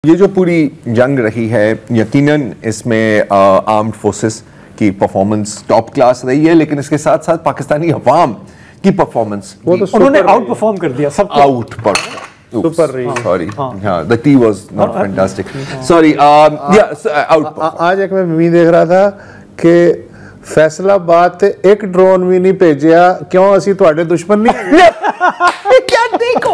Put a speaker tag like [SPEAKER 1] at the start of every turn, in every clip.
[SPEAKER 1] ये जो पूरी जंग रही है यकीनन इसमें आर्म्ड फोर्सेस की परफॉर्मेंस टॉप क्लास रही है, लेकिन इसके साथ साथ पाकिस्तानी अवाम की परफॉर्मेंस
[SPEAKER 2] वो तो उन्होंने आउट परफॉर्म कर दिया सब
[SPEAKER 1] आउट पर
[SPEAKER 2] सुपर रही।
[SPEAKER 1] Sorry the tea was not fantastic sorry out.
[SPEAKER 3] आज एक मैं मीम देख रहा था कि फैसलाबाद ते एक ड्रोन भी नहीं भेजा क्यों असी ਤੁਹਾਡੇ दुश्मन नहीं
[SPEAKER 1] क्या देखो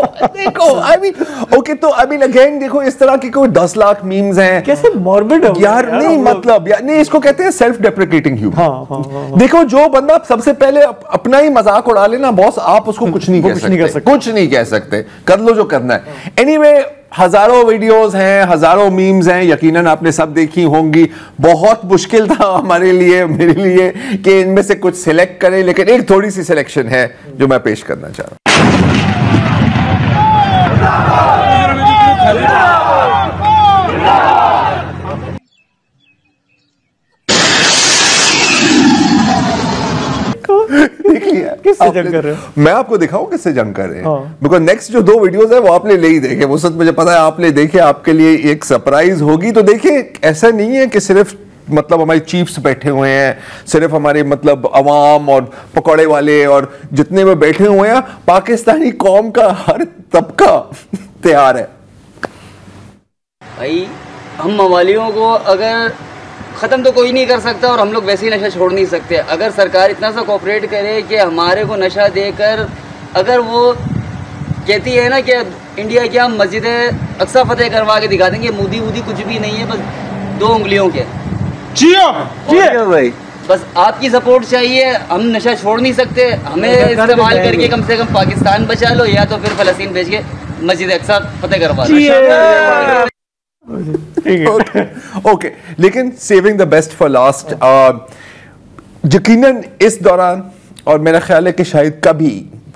[SPEAKER 1] आई मीन ओके तो आई मीन अगेन देखो इस तरह की कोई 10 लाख मीम्स हैं
[SPEAKER 2] कैसे मॉर्बिड
[SPEAKER 1] यार नहीं मतलब यार नहीं इसको कहते हैं सेल्फ डेप्रिकेटिंग ह्यूमर। देखो जो बंदा सबसे पहले अपना ही मजाक उड़ा लेना बॉस आप उसको कुछ नहीं कह सकते कर लो जो करना है। एनीवे हजारों वीडियोस हैं, हजारों मीम्स हैं, यकीनन आपने सब देखी होंगी। बहुत मुश्किल था हमारे लिए मेरे लिए कि इनमें से कुछ सिलेक्ट करें, लेकिन एक थोड़ी सी सिलेक्शन है जो मैं पेश करना चाह रहा हूं। देख लिया
[SPEAKER 2] किससे जंग कर रहे हो?
[SPEAKER 1] मैं आपको दिखाऊं किससे जंग कर रहे हैं, बिकॉज नेक्स्ट जो 2 वीडियोस है वो आपने ले ही देखे। वो सच मुझे पता है आपने देखे, आपके लिए एक सरप्राइज होगी। तो देखिए ऐसा नहीं है कि सिर्फ मतलब हमारे चीफ्स बैठे हुए हैं, सिर्फ हमारे मतलब अवाम और पकौड़े वाले और जितने में बैठे हुए हैं, पाकिस्तानी कौम का हर तबका तैयार है।
[SPEAKER 4] भाई हम मवालियों को अगर ख़त्म तो कोई नहीं कर सकता और हम लोग वैसे ही नशा छोड़ नहीं सकते। अगर सरकार इतना सा कोऑपरेट करे कि हमारे को नशा देकर, अगर वो कहती है ना कि इंडिया की हम मस्जिद अक्सा फतेह करवा के दिखा देंगे, मोदी वूदी कुछ भी नहीं है, बस 2 उंगलियों के भाई बस आपकी सपोर्ट चाहिए। हम नशा छोड़ नहीं सकते, हमें इस्तेमाल करके कम से कम पाकिस्तान बचा लो या तो फिर फलस्तीन भेज के मस्जिद अक्सा फतेह करवा दो।
[SPEAKER 1] ओके लेकिन saving the best for last, यकीनन इस दौरान और मेरा ख्याल है कि शायद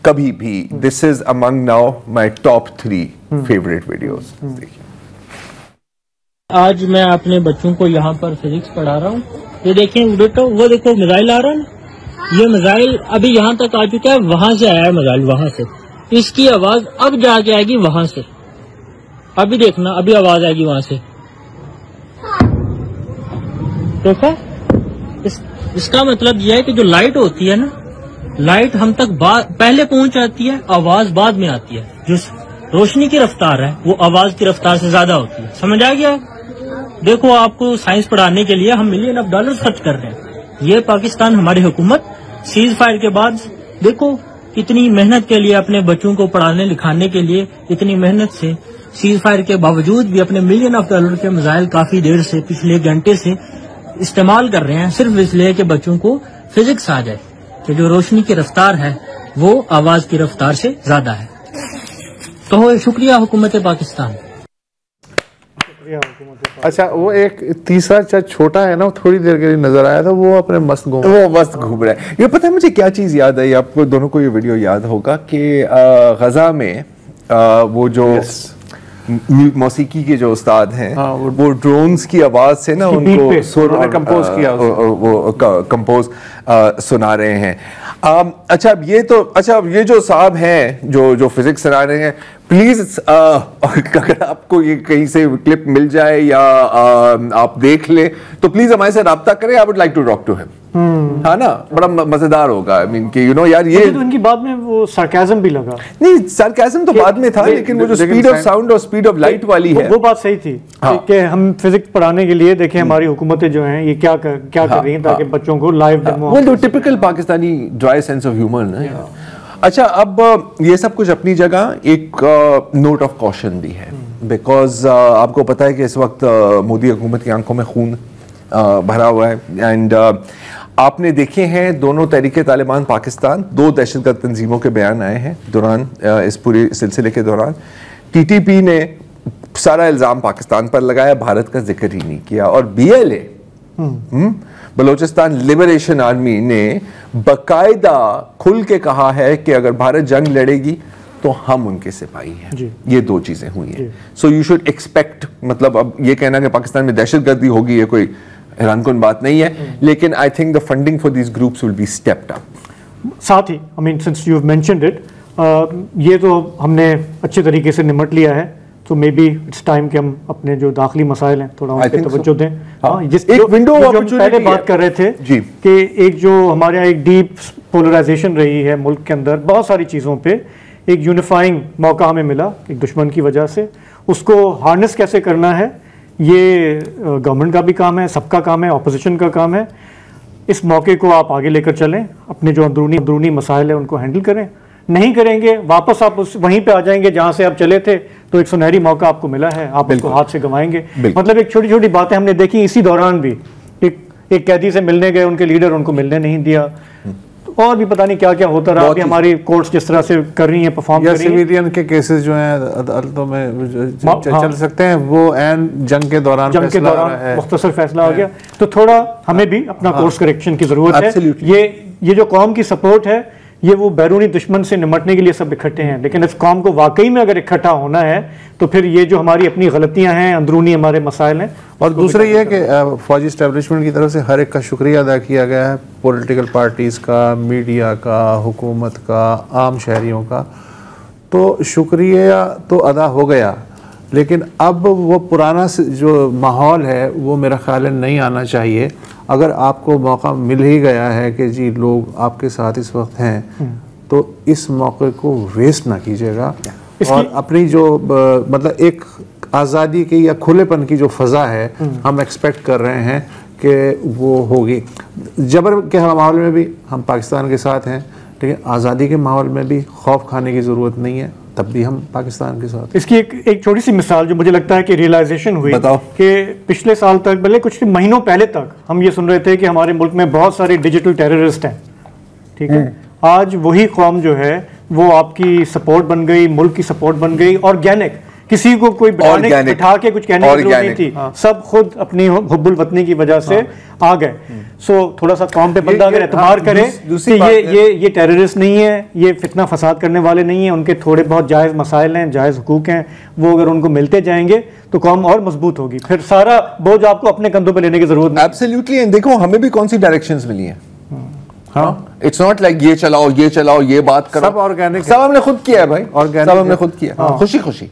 [SPEAKER 1] कभी भी this is among now my top 3 favourite videos.
[SPEAKER 5] आज मैं अपने बच्चों को यहाँ पर फिजिक्स पढ़ा रहा हूँ। ये देखें बेटा, वो देखो मिसाइल आ रहा है। ये मिसाइल अभी यहाँ तक आ चुका है, वहां से आया है मिसाइल, वहां से। इसकी आवाज अब जाके आएगी वहां से। अभी देखना, अभी आवाज आएगी वहां से। देखा, इसका मतलब यह है कि जो लाइट होती है ना, लाइट हम तक पहले पहुंच जाती है, आवाज बाद में आती है। जो रोशनी की रफ्तार है वो आवाज की रफ्तार से ज्यादा होती है। समझ आ गया? देखो आपको साइंस पढ़ाने के लिए हम $1 मिलियन खर्च कर रहे हैं। ये पाकिस्तान हमारी हुकूमत सीज फायर के बाद देखो इतनी मेहनत के लिए, अपने बच्चों को पढ़ाने लिखाने के लिए इतनी मेहनत से, सीज फायर के बावजूद भी अपने $1 मिलियन के मिसाइल काफी देर से, पिछले घंटे से इस्तेमाल कर रहे हैं, सिर्फ इसलिए कि बच्चों को फिजिक्स आ जाए कि जो रोशनी की रफ्तार है वो आवाज की रफ्तार से ज्यादा है। तो शुक्रिया हुकूमत पाकिस्तान।
[SPEAKER 3] अच्छा वो एक तीसरा चाचा छोटा है ना, थोड़ी देर के लिए नजर आया था, वो अपने मस्त घूम
[SPEAKER 1] रहा है। ये पता है मुझे क्या चीज याद आई, आपको दोनों को ये वीडियो याद होगा कि गजा में वो जो मौसीकी के जो उस्ताद हैं, वो ड्रोन्स की आवाज से ना उनको सुर कंपोज किया, वो कंपोज सुना रहे हैं। अच्छा अब ये जो साहब हैं जो फिजिक्स सुना रहे हैं, प्लीज अगर आपको ये कहीं से क्लिप मिल जाए या आप देख ले तो प्लीज हमारे से राब्ता करें। I would like to talk to him. हाँ ना, बड़ा मजेदार होगा। आई मीन कि यार ये
[SPEAKER 2] तो इनकी बात में वो सार्केज्म भी लगा।
[SPEAKER 1] नहीं, सार्केज्म तो बाद में था, लेकिन वो जो स्पीड ऑफ साउंड और स्पीड ऑफ लाइट वाली है,
[SPEAKER 2] वो बात सही थी। कि हम फिजिक्स पढ़ाने के लिए देखें हमारी हुकूमतें जो हैं ये क्या कर रही हैं ताकि बच्चों को लाइव डेमो।
[SPEAKER 1] वो typical Pakistani dry sense of humour ना। अच्छा अब ये सब कुछ अपनी जगह, एक नोट ऑफ कॉशन भी है, बिकॉज आपको पता है कि इस वक्त मोदी हुकूमत की आंखों में खून भरा हुआ है। एंड आपने देखे हैं दोनों तहरीके तालिबान पाकिस्तान, 2 दहशतगर्द तंजीमों के बयान आए हैं दौरान इस पूरे सिलसिले के दौरान। TTP ने सारा इल्ज़ाम पाकिस्तान पर लगाया, भारत का जिक्र ही नहीं किया। और BLA बलोचिस्तान लिबरेशन आर्मी ने बाकायदा खुल के कहा है कि अगर भारत जंग लड़ेगी तो हम उनके सिपाही हैं। ये 2 चीजें हुई हैं। सो यू शुड एक्सपेक्ट, मतलब अब ये कहना कि पाकिस्तान में दहशतगर्दी होगी ये कोई हैरानकुन बात नहीं है, लेकिन I think the funding for these groups will be stepped up.
[SPEAKER 2] साथ ही I mean since you have mentioned it, ये तो हमने अच्छे तरीके से निपट लिया है। तो मे बी इट्स टाइम कि हम अपने जो दाखिली मसाइल हैं थोड़ा उन पे तवज्जो दें। हाँ,
[SPEAKER 1] एक विंडो
[SPEAKER 2] पहले बात कर रहे थे कि एक जो हमारे यहाँ एक डीप पोलराइजेशन रही है मुल्क के अंदर बहुत सारी चीज़ों पे, एक यूनिफाइंग मौका हमें मिला एक दुश्मन की वजह से, उसको हार्नेस कैसे करना है ये गवर्नमेंट का भी काम है, सबका काम है, ऑपोजिशन का काम है। इस मौके को आप आगे लेकर चलें, अपने जो अंदरूनी मसाइल है उनको हैंडल करें। नहीं करेंगे वापस आप उस वहीं पे आ जाएंगे जहां से आप चले थे, तो एक सुनहरी मौका आपको मिला है, आप उसको हाथ से गंवाएंगे। मतलब एक छोटी छोटी बातें हमने देखी इसी दौरान भी, एक कैदी से मिलने गए, उनके लीडर उनको मिलने नहीं दिया, और भी पता नहीं क्या क्या होता रहा। अभी हमारी कोर्ट्स जिस तरह से कर रही हैं, परफॉर्म कर रही हैं,
[SPEAKER 3] सिविलियन के केसेस जो हैं अदालतों में चल सकते हैं, वो एन जंग के दौरान
[SPEAKER 2] मुख्तसर फैसला आ गया। तो थोड़ा हमें भी अपना कोर्स करेक्शन की जरूरत है। ये जो कौम की सपोर्ट है, ये वो बैरूनी दुश्मन से निमटने के लिए सब इकट्ठे हैं, लेकिन इस कौम को वाकई में अगर इकट्ठा होना है तो फिर ये जो हमारी अपनी गलतियां हैं, अंदरूनी हमारे मसाइल हैं।
[SPEAKER 3] और दूसरा ये कि फौजी इस्टेब्लिशमेंट की तरफ से हर एक का शुक्रिया अदा किया गया है, पॉलिटिकल पार्टीज़ का, मीडिया का, हुकूमत का, आम शहरियों का। तो शुक्रिया तो अदा हो गया, लेकिन अब वो पुराना जो माहौल है वो मेरा ख्याल है नहीं आना चाहिए। अगर आपको मौका मिल ही गया है कि जी लोग आपके साथ इस वक्त हैं, तो इस मौके को वेस्ट ना कीजिएगा, और अपनी जो मतलब एक आज़ादी की या खुलेपन की जो फ़ज़ा है हम एक्सपेक्ट कर रहे हैं कि वो होगी। जबर के माहौल में भी हम पाकिस्तान के साथ हैं, लेकिन आज़ादी के माहौल में भी खौफ खाने की ज़रूरत नहीं है, तब भी हम पाकिस्तान के साथ।
[SPEAKER 2] इसकी एक छोटी सी मिसाल जो मुझे लगता है कि रियलाइजेशन हुई कि पिछले साल तक, भले कुछ महीनों पहले तक हम ये सुन रहे थे कि हमारे मुल्क में बहुत सारे डिजिटल टेररिस्ट हैं, ठीक है। आज वही कौम जो है वो आपकी सपोर्ट बन गई, मुल्क की सपोर्ट बन गई, ऑर्गेनिक, किसी को कोई बिठा के कुछ कहने की जरूरत नहीं थी। सब खुद अपनी हुब्बुल वतनी की वजह से आ गए। सो थोड़ा सा कौम पे बंदा अगर एतबार करे कि ये टेररिस्ट नहीं है, ये फितना फसाद करने वाले नहीं है, उनके थोड़े बहुत जायज़ मसाइल हैं, जायज़ हुकूक हैं, वो अगर उनको मिलते जाएंगे तो कौम और मजबूत होगी। फिर सारा बोझ आपको अपने कंधों पे लेने की जरूरत नहीं।
[SPEAKER 1] एब्सोल्युटली। देखो हमें भी कौन सी डायरेक्शंस मिली हैं। इट्स नॉट लाइक ये चलाओ ये चलाओ ये बात करो,
[SPEAKER 3] सब ऑर्गेनिक,
[SPEAKER 1] सब हमने खुद किया है भाई, सब हमने खुद किया, खुशी खुशी।